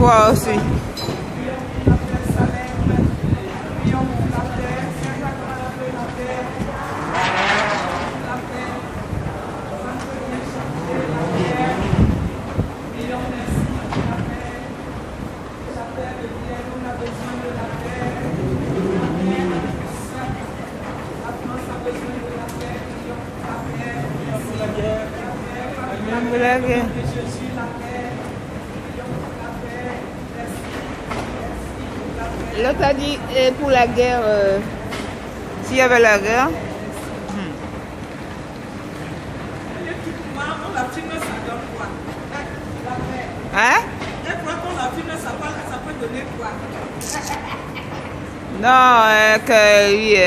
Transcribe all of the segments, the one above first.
voir aussi. L'autre a dit pour la guerre, s'il y avait la guerre. Hein? Non, que oui.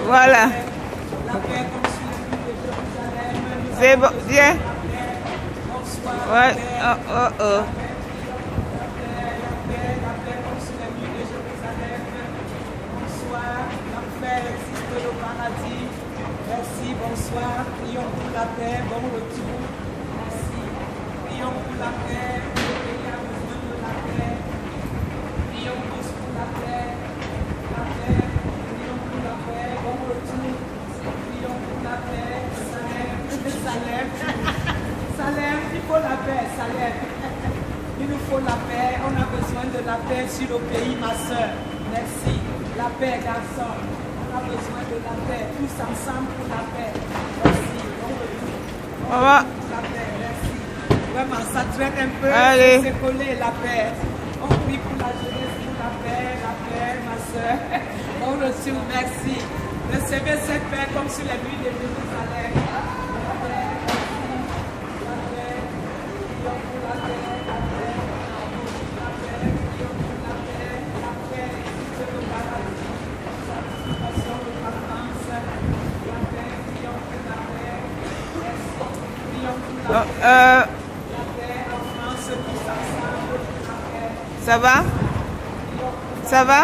Voilà. C'est bon, viens. Ouais, oh. Merci, bonsoir. Prions pour la paix, bon retour. Merci. Prions pour la paix, le pays a besoin de la paix. Prions tous pour la paix. La paix, prions pour la paix, bon retour. Prions pour la paix, Salem. Salem, il faut la paix, Salem. Il nous faut la paix, on a besoin de la paix sur le pays, ma soeur. Merci. La paix, garçon. On a besoin de la paix, tous ensemble pour la paix. Merci. On va. La paix, merci. Vraiment, ça traîne un peu. Allez. C'est collé, la paix. On prie pour la jeunesse, pour la paix, ma soeur. On reçoit, merci. Recevez cette paix comme sur les nuits de Jérusalem. La paix, merci. La paix. Prions pour la paix, la paix. La paix, prions pour la paix. La paix, c'est le paradis. Ça va? Ça va?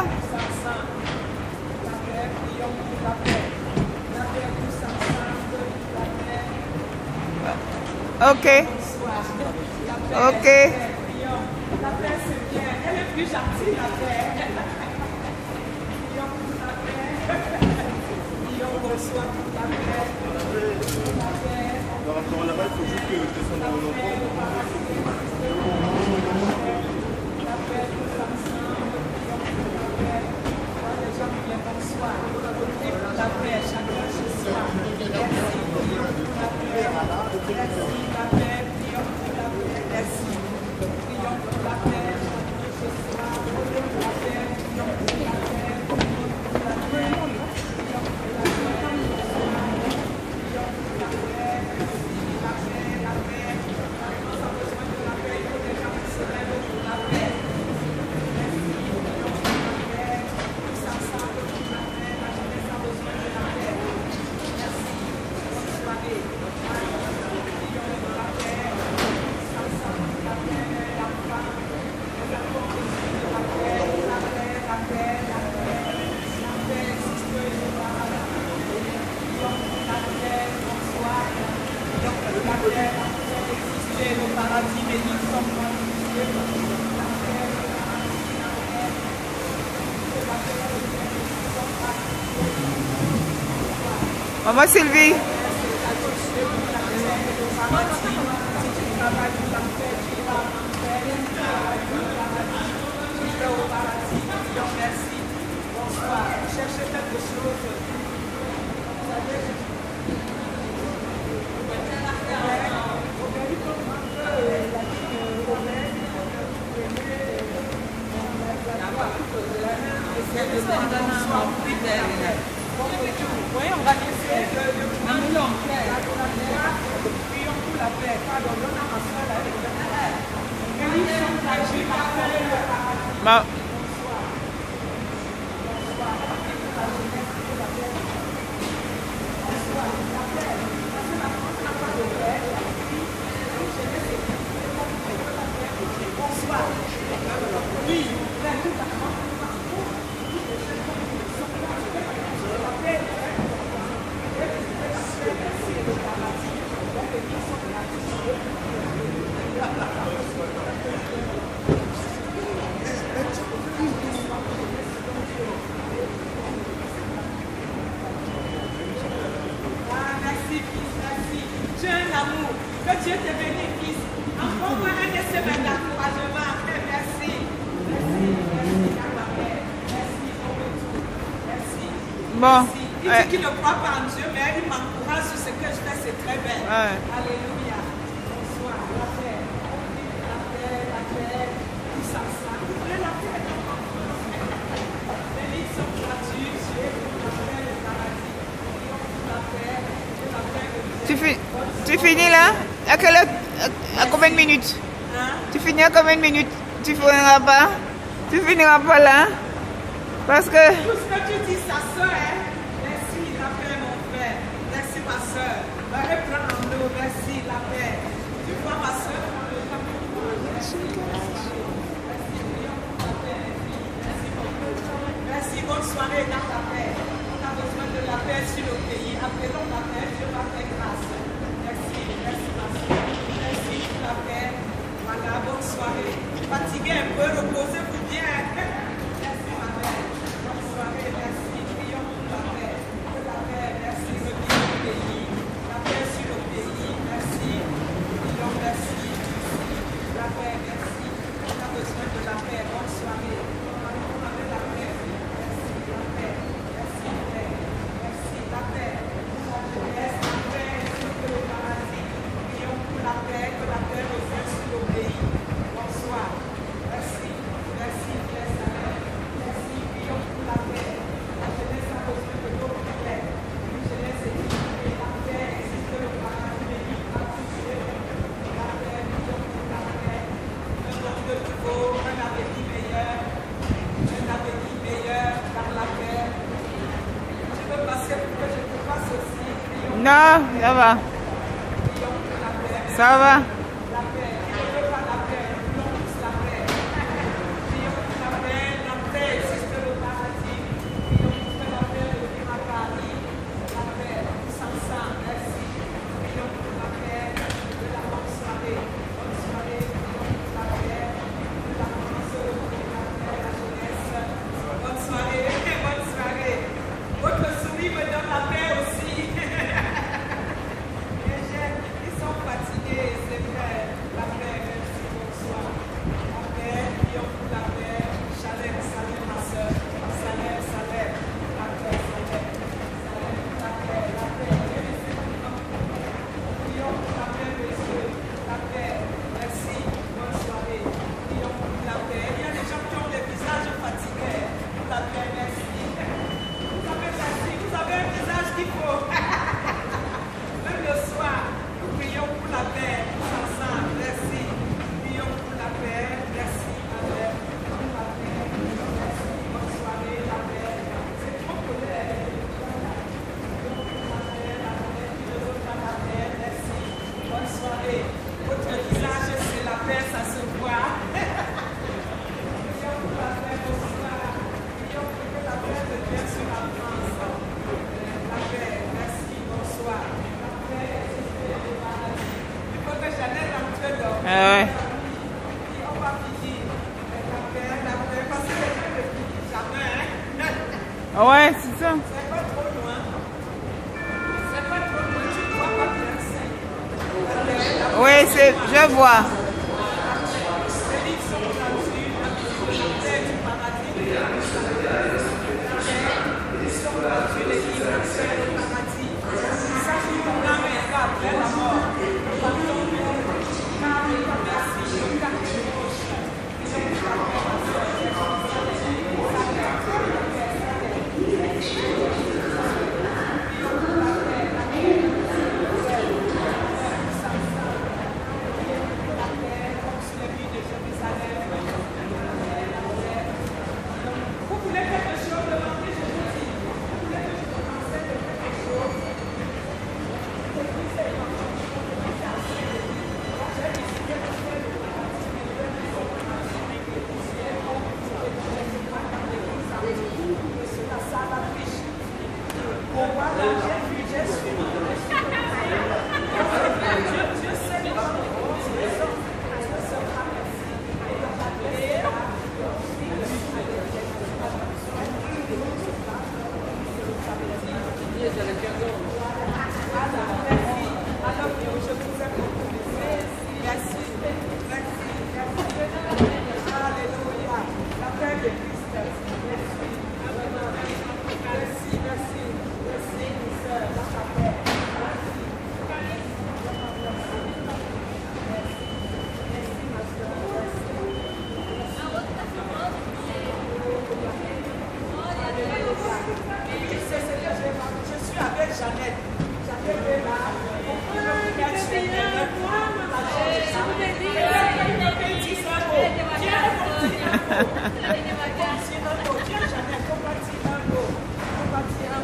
Ok. Ok. La paix, c'est bien. Elle est plus gentille, la paix. On reçoit toute la paix. La paix. Là-bas, il faut juste que descendre dans le enfant. La paix, tous ensemble. La paix. Les gens qui viennent, bonsoir. La paix, chacun chez soi. Merci. La paix. Merci. La paix. Prions pour la paix. Merci. Prions pour la paix. Chacun chez soi. La paix. Prions pour la paix. La paix. Maman Sylvie. Cherchez quelque chose. Oui, on va essayer de prions pour la paix. Pardon, on a ma soeur là. Bon. Il dit qu'il ne croit pas en Dieu, mais il m'encourage sur ce que je fais, c'est très bien. Ouais. Alléluia. Bonsoir. La paix. La paix, la paix. Tout ça, ça. Vous voulez la paix? Les livres sont gratuits. Dieu, la paix, le paradis. La paix, la paix de Dieu. Tu finis là? À quelle heure? À combien de minutes? Hein? Tu finis à combien de minutes? Tu finiras pas? Tu finiras pas là? Parce que... Tout ce que tu dis, sa soeur, hein? Merci, la paix, mon frère. Merci, ma soeur. Reprends en nous. Merci, la paix. Tu vois, ma soeur? Merci, bonne soirée dans la paix. On a besoin de la paix sur le pays. Appelons la paix, Dieu va faire grâce. Merci, merci, ma soeur. Merci pour la paix. Voilà, bonne soirée. Fatigué un peu, reposez-vous bien. Merci, ma mère. Bonne soirée, merci. Prions pour la paix. Pour la paix, merci. Reviens au pays. La paix sur le pays. Merci. Prions, merci. La paix, merci. On a besoin de la paix. Bonne soirée. On a la paix. Merci, la paix. Merci, paix. Merci, la paix. La jeunesse, la paix sur le paradis. Prions pour la paix, que la paix revienne sur le pays. Bonsoir. Merci. Merci, bless la paix. Merci, prions pour la paix. La jeunesse a besoin de nos prières. Une jeunesse équilibrée. La paix existe le paradis de l'île. La paix, prions pour la paix. Un monde de nouveau, un avenir meilleur. Un avenir meilleur par la paix. Je veux passer pour que je te fasse aussi. Prions Non, ça va. pour la paix. Ça va. La paix. Qui ne veut pas la paix? Nous tous la paix. Prions pour la paix. La paix existe le paradis. Prions pour que la paix revienne à Paris. La paix, tous ensemble. Merci. Prions pour la paix. De la bonne soirée. Bonne soirée. Prions pour la paix. De la France, de la paix, la jeunesse. Bonne soirée. Bonne soirée. Votre sourire me donne la paix aussi. Les jeunes, ils sont fatigués, c'est vrai. La paix, merci, bonsoir. La paix, prions pour la paix. Chalem, salut ma soeur. Salem, salem. La paix, salem. Salem, la paix, la paix. Prions pour la paix, monsieur. La paix, merci. Bonne soirée. Prions pour la paix. Il y a des gens qui ont des visages fatigués. Pour la paix, merci. Vous avez merci. Vous avez un visage qu'il faut. Même le soir, nous prions pour la paix, tous ensemble. Merci. Prions pour la paix. Merci, Madame. Pour la paix. Merci. Bonne soirée, la paix. C'est trop colère. Prions pour la paix, la paix. Qui ne veut pas la paix. Merci. Bonne soirée. Votre visage, c'est la paix, ça se voit. Prions pour la paix, bonsoir. Prions pour que la paix revienne sur la France. La paix, merci, bonsoir. La paix, c'est le paradis. Il faut que Jeannette entre là. Ouais. Et on va finir. La paix, parce que les gens ne finissent jamais. Hein? Ouais, c'est ça. C'est pas trop loin. C'est pas trop loin, tu ne vois pas bien ça. La paix, Oui, c'est... Je vois. les livres sont gratuits. La paix du paradis. La paix, ils sont gratuits, les livres. La paix du paradis. Ça, c'est ton âme et va après la mort. Le pardon, merci. Le quartier proche. Ils ont la paix, ma soeur. Vous voulez quelque chose, demandez, je vous dis. Vous voulez que je vous enseigne quelque chose? C'est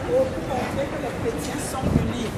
pour montrer que les chrétiens sont unis.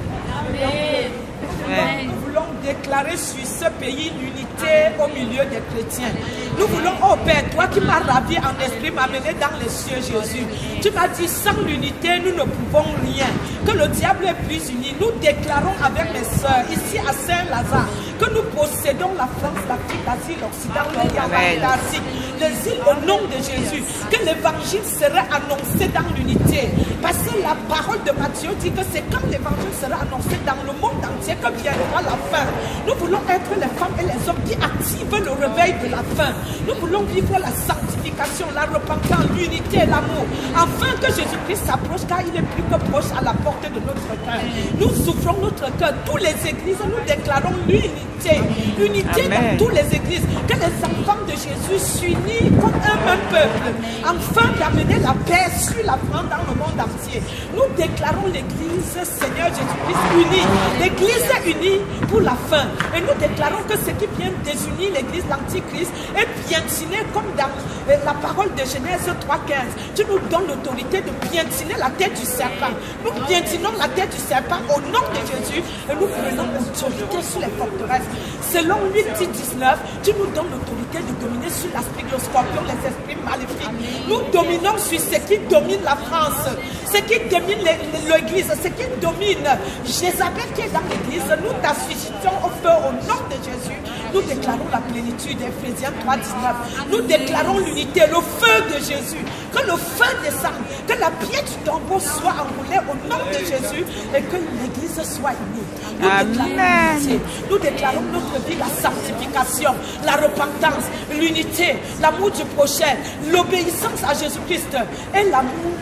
Nous voulons déclarer sur ce pays l'unité au milieu des chrétiens. Nous voulons, oh Père, toi qui m'as ravi en esprit, m'amener dans les cieux, Jésus. Tu m'as dit, sans l'unité, nous ne pouvons rien. Que le diable est plus uni. Nous déclarons avec mes soeurs, ici à Saint-Lazare, que nous possédons la France, l'Afrique, l'Asie, l'Occident, l'Orient, l'Asie, les îles au nom de Jésus. Que l'évangile serait annoncé dans l'unité. Parce que la parole de Matthieu dit que c'est quand l'évangile sera annoncé dans le monde entier que viendra la fin. Nous voulons être les femmes et les hommes qui activent le réveil de la fin. Nous voulons vivre la sanctification, la repentance, l'unité, l'amour. Afin que Jésus-Christ s'approche, car il est plus que proche à la portée de notre cœur. Nous ouvrons notre cœur. Toutes les églises, nous déclarons l'unité. L'unité dans toutes les églises. Que les enfants de Jésus s'unissent comme un même peuple. Afin d'amener la paix sur la France dans le monde entier. Nous déclarons l'église, Seigneur Jésus-Christ, unie. L'église est unie pour la fin. Et nous déclarons que ce qui vient désunir l'église, l'antichrist, est piétiné comme dans la parole de Genèse 3,15. Tu nous donnes l'autorité de piétiner la tête du serpent. Nous piétinons la tête du serpent au nom de Jésus et nous prenons l'autorité sur les forteresses. Selon 8:19, tu nous donnes l'autorité de dominer sur l'esprit, le scorpion, les esprits maléfiques. Nous dominons sur ce qui domine la France, ce qui domine l'église, ce qui domine Jézabel qui est dans l'église. Nous t'assujettons au feu au nom de Jésus. Nous déclarons la plénitude, Éphésiens 3:19. Nous déclarons l'unité, le feu de Jésus. Que le feu descende, que la pierre du tombeau soit enroulée au nom de Jésus et que l'église soit unie. Nous déclarons l'unité. Nous déclarons notre vie, la sanctification, la repentance, l'unité, l'amour du prochain, l'obéissance à Jésus-Christ et l'amour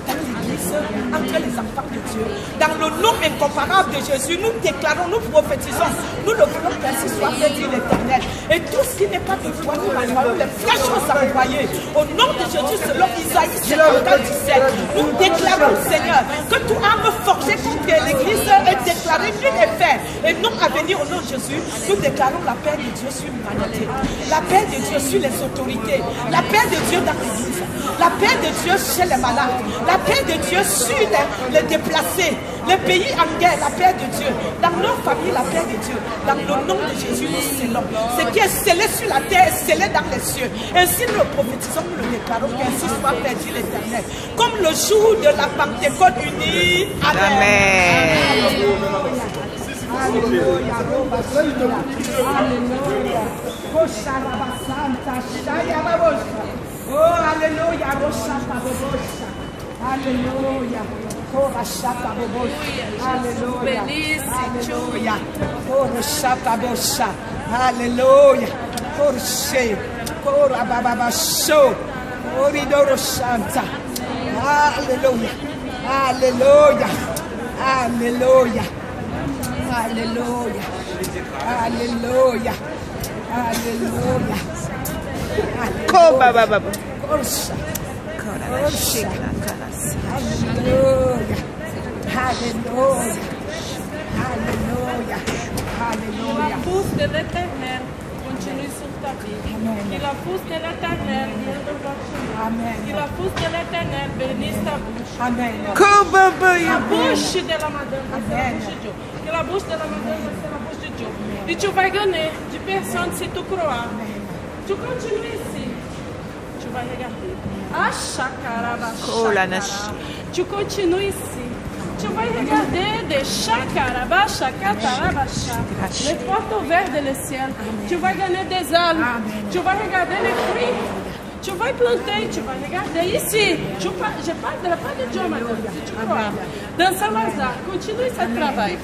dans l'église, entre les enfants de Dieu. Dans le nom incomparable de Jésus, nous déclarons, nous prophétisons, nous le voulons qu'ainsi soit fait, dit l'Éternel. Et tout ce qui n'est pas de toi, nous l'envoyons, les flèches sont envoyées. Au nom de Jésus, selon Isaïe 54:17, nous déclarons, Seigneur, que toute arme forgée contre l'église est déclarée nulle et faite, et non à venir au nom de Jésus. Nous déclarons la paix de Dieu sur l'humanité, la paix de Dieu sur les autorités, la paix de Dieu dans l'église, la paix de Dieu chez les malades, la paix de Dieu sur les déplacés, les pays en guerre, la paix de Dieu. Dans nos familles, la paix de Dieu. Dans le nom de Jésus, nous scellons. Ce qui est scellé sur la terre est scellé dans les cieux. Ainsi, nous le prophétisons, nous le déclarons, qu'ainsi soit fait, dit l'Éternel. Comme le jour de la Pentecôte unie. Amen. Alléluia. Oh, alléluia. Alléluia. Alléluia. Alléluia. Alléluia. Corché. Corabababasho. Oridoro Santa. Alléluia. Alléluia. Alléluia. Alléluia. Alléluia. Alléluia. Kobababa. Corsa. Corsa. Alléluia. Alléluia. Alléluia. Alléluia. La force de l'Éternel continue sur ta vie. Amen. Que la force de l'Éternel vienne de votre chemin. Amen. Que la force de l'Éternel bénisse ta bouche. Amen. Kobabaya. La bouche de la madame, c'est la Amen. bouche de Dieu. Que la bouche de la madame, c'est la bouche de Dieu. Et tu vas gagner de personnes si tu crois. Tu continues ici. Tu vas regarder. Ah, chacaraba, Oh, la chacara. Tu continues ici. Tu vas regarder des chacaraba, chacataraba, les portes ouvertes dans le ciel. Tu vas gagner des ailes. Tu vas regarder les fruits. Tu vas planter, tu vas regarder ici. Je parle pas de Dieu, madame, si tu crois. Dans Saint-Lazare, continue ce travail.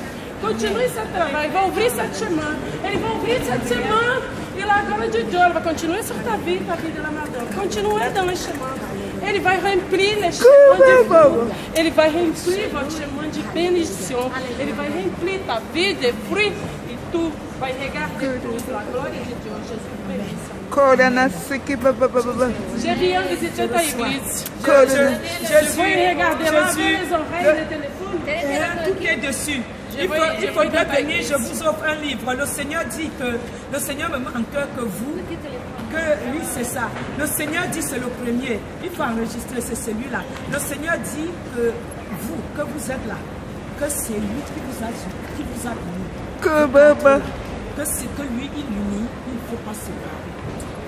Continue ce travail. Il va ouvrir ce chemin. Il va ouvrir ce chemin. E a glória de Deus vai continuar sobre a vida da madame. Continue dans le chemin. Ele vai remplir les chemins de fruits. Ele vai remplir votre chemin de bénédiction. Ele vai remplir ta vie de fruits. E tu vai regarder tudo. A glória de Deus. Jesus benisse. Je viens visiter ta église. Je vais regarder là, les oreilles, le téléphone. Tout est dessus. Il faudrait venir, je vous offre un livre. Le Seigneur dit que, le Seigneur me met en cœur que vous, que lui c'est ça. Le Seigneur dit c'est le premier. Il faut enregistrer, c'est celui-là. Le Seigneur dit que vous, que vous êtes là, que c'est lui qui vous a unis. Que c'est que lui il unit, il ne faut pas se séparer.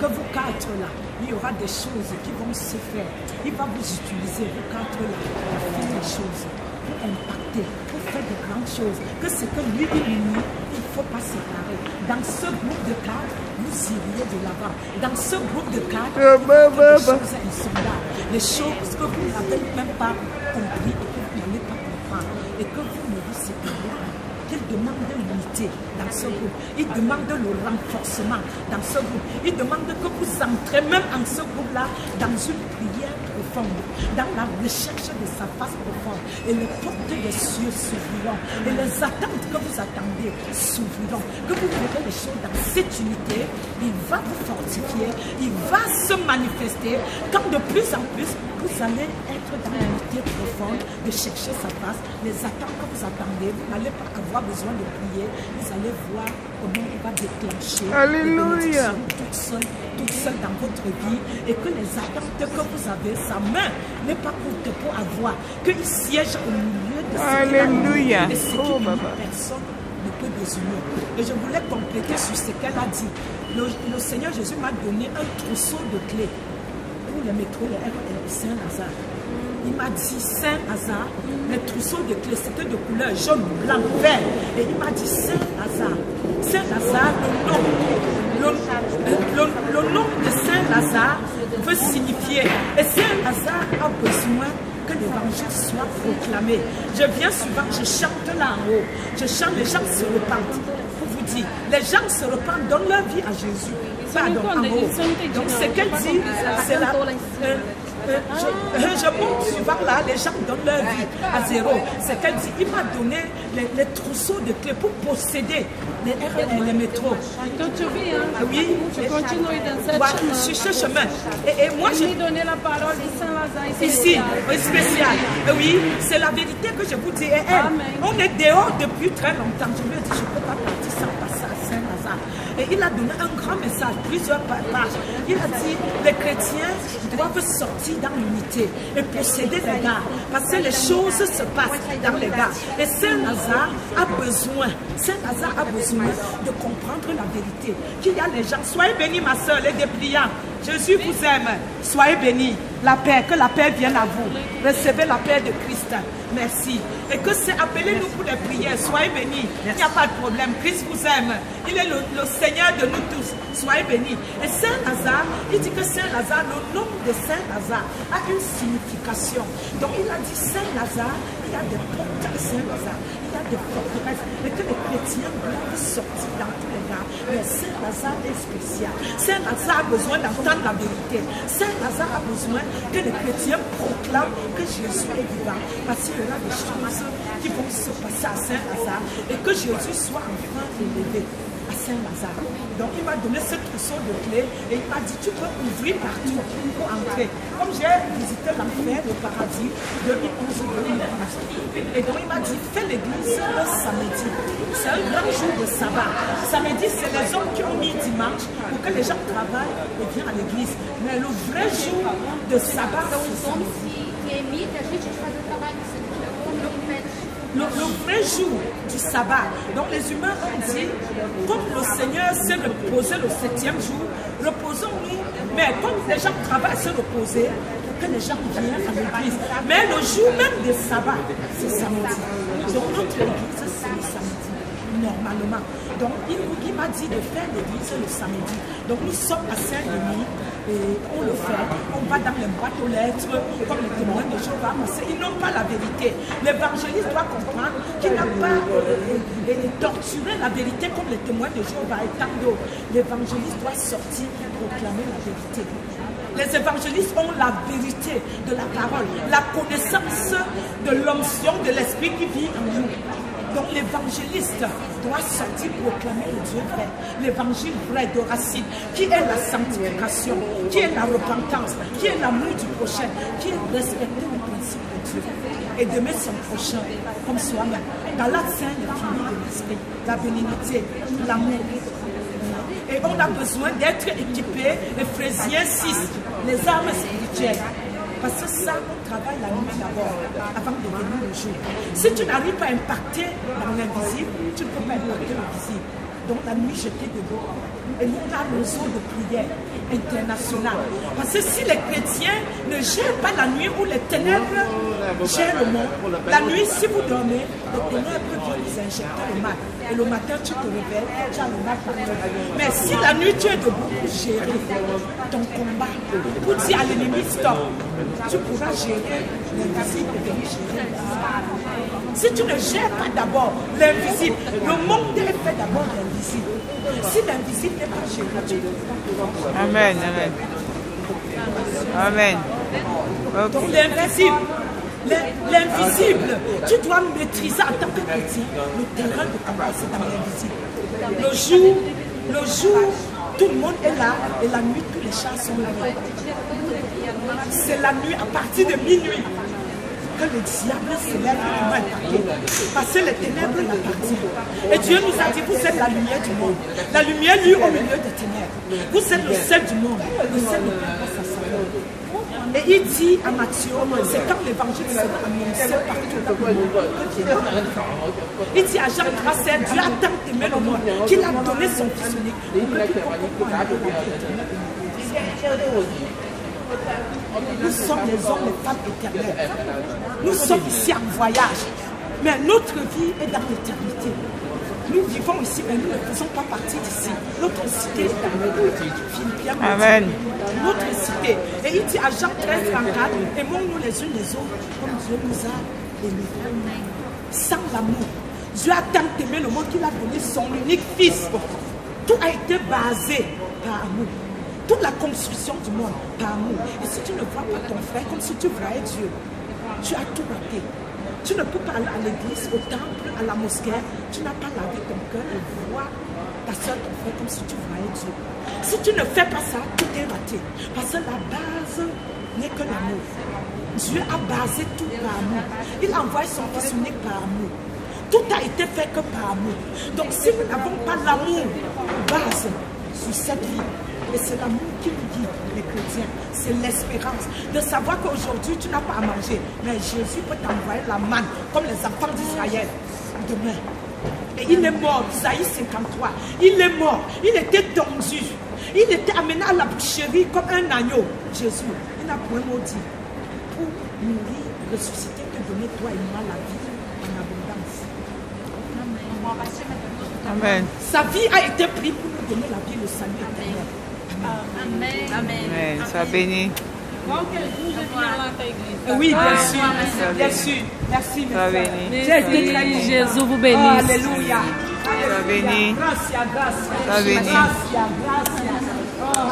Que vous quatre là, il y aura des choses qui vont se faire. Il va vous utiliser, vous quatre là, pour faire des choses, pour impacter, pour faire de grandes choses. Que c'est que lui il unit, il ne faut pas se séparer. Dans ce groupe de quatre, vous iriez de l'avant. Dans ce groupe de quatre, il y a des choses insondables. Les choses que vous n'avez même pas compris et que vous n'allez pas comprendre. Et que vous ne vous séparez pas. Il demande l'unité dans ce groupe. Il demande le renforcement dans ce groupe. Il demande que vous entrez même en ce groupe-là dans une prière profonde, dans la recherche de sa face profonde. Et les portes des cieux s'ouvriront. Et les attentes que vous attendez s'ouvriront. Que vous verrez les choses dans cette unité. Il va vous fortifier. Il va se manifester. Quand de plus en plus, vous allez être dans l'unité profonde de chercher sa face. Les attentes que vous attendez, vous n'allez pas avoir besoin de prier. Vous allez voir comment il va déclencher. Alléluia. Toute seule dans votre vie. Et que les attentes que vous avez, sa main n'est pas courte pour avoir. Qu'il siège au milieu de ce Alléluia. et ce qui personne ne peut désunir. Et je voulais compléter sur ce qu'elle a dit. Le Seigneur Jésus m'a donné un trousseau de clés pour les métros, les Saint-Lazare. Il m'a dit Saint-Lazare, les trousseaux de clés, c'était de couleur jaune, blanc, vert. Et il m'a dit Saint-Lazare. Saint-Lazare, le nom de Saint-Lazare veut signifier. Et Saint-Lazare a besoin que l'évangile soit proclamé. Je viens souvent, je chante là en haut. Je chante, les gens se repentent. Pour vous dire, les gens se repentent, donnent leur vie à Jésus. Pardon, en haut. Donc ce qu'elle dit, c'est la... je monte souvent là, les gens donnent leur vie à zéro. C'est qu'elle dit, il m'a donné les trousseaux de clés pour posséder les RN et les métros. Donc tu vis, hein? Oui. Tu continues dans Ouais, cette sur ce chemin. Et moi, je vais donner la parole de Saint-Lazare ici, spécial. Oui, c'est la vérité que je vous dis. Et elle, on est dehors depuis très longtemps. Je lui ai dit, je ne peux pas partir sans passer à Saint-Lazare. Et il a donné un grand message, plusieurs pages. Il a dit, les chrétiens doivent sortir dans l'unité et posséder les gars. Parce que les choses se passent dans les gars. Et Saint-Lazare a besoin de comprendre la vérité. Qu'il y a les gens, soyez bénis ma soeur, les dépliants. Jésus vous aime. Soyez bénis. La paix, que la paix vienne à vous. Recevez la paix de Christ. Merci. Et que c'est appelez-nous pour les prières. Soyez bénis. Il n'y a pas de problème. Christ vous aime. Il est le Seigneur de nous tous. Soyez bénis. Et Saint-Lazare, il dit que Saint-Lazare, le nom de Saint-Lazare a une signification. Donc il a dit Saint-Lazare, il y a des portes à Saint-Lazare. Il y a des forteresses. Et que les chrétiens doivent sortir dans tous les gars. Mais Saint-Lazare est spécial. Saint-Lazare a besoin d'entendre la vérité. Saint-Lazare a besoin que les chrétiens proclament que Jésus est vivant. Parce qu'il y aura des choses qui vont se passer à Saint-Lazare et que Jésus soit enfin élevé à Saint-Lazare. Donc il m'a donné ce trousseau de clés et il m'a dit tu peux ouvrir partout pour entrer. Comme j'ai visité l'enfer, le paradis, 2011-2012. Et donc il m'a dit fais l'église le samedi. C'est un grand jour de sabbat. Samedi c'est les hommes qui ont mis dimanche pour que les gens travaillent et viennent à l'église. Mais le vrai jour de sabbat, le vrai jour du sabbat. Donc les humains ont dit, comme le Seigneur s'est reposé le 7e jour, reposons-nous. Mais comme les gens travaillent, se reposer, que les gens viennent à l'église. Mais le jour même du sabbat, c'est samedi. Donc notre église, c'est le samedi, normalement. Donc il m'a dit de faire l'église le samedi. Donc nous sommes à Saint-Denis. Et on le fait, on va dans les boîtes aux lettres, comme les témoins de Jéhovah, parce qu'ils n'ont pas la vérité. L'évangéliste doit comprendre qu'il n'a pas torturé la vérité comme les témoins de Jéhovah et tant d'autres. L'évangéliste doit sortir et proclamer la vérité. Les évangélistes ont la vérité de la parole, la connaissance de l'onction de l'esprit qui vit en nous. Donc l'évangéliste doit sortir proclamer le Dieu vrai, l'évangile vrai de racine, qui est la sanctification, qui est la repentance, qui est l'amour du prochain, qui est respecter les principes de Dieu. et d'aimer son prochain comme soi-même. Galates 5, le fruit de l'esprit, la bénignité, l'amour. Et on a besoin d'être équipé, Éphésiens 6, les armes spirituelles. Parce que ça, on travaille la nuit d'abord, avant de venir le jour. Si tu n'arrives pas à impacter dans l'invisible, tu ne peux pas impacter l'invisible. Donc la nuit, j'étais debout. Et nous, on a un réseau de prière international. Parce que si les chrétiens ne gèrent pas la nuit où les ténèbres gèrent le monde, la nuit, si vous dormez, les ténèbres viennent vous injecter le mal. Et le matin, tu te réveilles, tu as le mal partout. Mais si la nuit, tu es debout pour gérer ton combat, pour dire à l'ennemi stop, tu pourras gérer l'invisible et venir gérer l'invisible. Si tu ne gères pas d'abord l'invisible, le monde est fait d'abord l'invisible. Si l'invisible n'est pas géré, tu ne peux pas. Amen, amen. Amen. Okay. Donc l'invisible, tu dois maîtriser en tant que chrétien le terrain de combat, c'est dans l'invisible. Le jour, tout le monde est là et la nuit, tous les chats sont là. C'est la nuit à partir de minuit que le diable se lève et va attaquer. Parce que les ténèbres l'appartiennent. Et Dieu nous a dit, vous êtes la lumière du monde. La lumière, lui, au milieu des ténèbres. Vous êtes le sel du monde. Le sel ne perd pas sa saveur. Et il dit à Matthieu, c'est quand l'évangile sera annoncé partout dans le monde. Il dit à Jean 3,7, Dieu a tant aimé le monde qu'il a donné son fils unique pour que quiconque croit en lui ait la vie. Nous sommes les hommes et femmes éternels. Nous sommes ici en voyage. Mais notre vie est dans l'éternité. Nous vivons ici, mais nous ne faisons pas partie d'ici. Notre cité est dans Philippiens. Amen. Notre cité. Et il dit à Jean 13, 34, aimons-nous les uns les autres comme Dieu nous a aimés. Sans l'amour. Dieu a tant aimé le monde qu'il a donné son unique fils. Tout a été basé par amour. Toute la construction du monde par amour. Et si tu ne vois pas ton frère comme si tu voyais Dieu, tu as tout raté. Tu ne peux pas aller à l'église, au temple, à la mosquée. Tu n'as pas lavé ton cœur et voir ta soeur, ton frère comme si tu voyais Dieu. Si tu ne fais pas ça, tout est raté. Parce que la base n'est que l'amour. Dieu a basé tout par amour. Il a envoyé son fils unique par amour. Tout a été fait que par amour. Donc si nous n'avons pas l'amour base sur cette vie, et c'est l'amour qui nous guide, les chrétiens. C'est l'espérance de savoir qu'aujourd'hui, tu n'as pas à manger. Mais Jésus peut t'envoyer la manne, comme les enfants d'Israël, demain. Et il est mort, Isaïe 53. Il est mort, il était tendu. Il était amené à la boucherie comme un agneau. Jésus, il n'a point maudit. Pour mourir, ressusciter, te donner toi et moi la vie en abondance. Amen. Sa vie a été prise pour nous donner la vie, le salut éternel. Amen. Amen. Sois béni. Oui, bien sûr. Bien sûr. Merci, Sois béni. Jésus vous bénisse. Alléluia. Sois béni. Gracias. Sois béni. Gracias.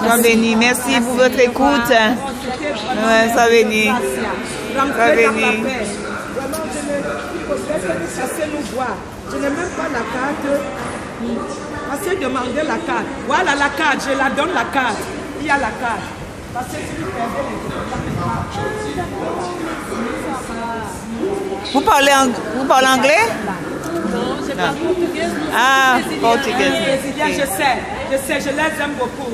Sois béni. Merci pour votre écoute. Ouais, sois béni. Sois béni. Vraiment, nous voir. Je n'ai même pas la carte. Passez demander la carte. Voilà la carte, je la donne la carte. Il y a la carte. Parce que si vous perdez les Vous parlez anglais? Non, je parle portugais. Ah, portugais. je sais, je les aime beaucoup.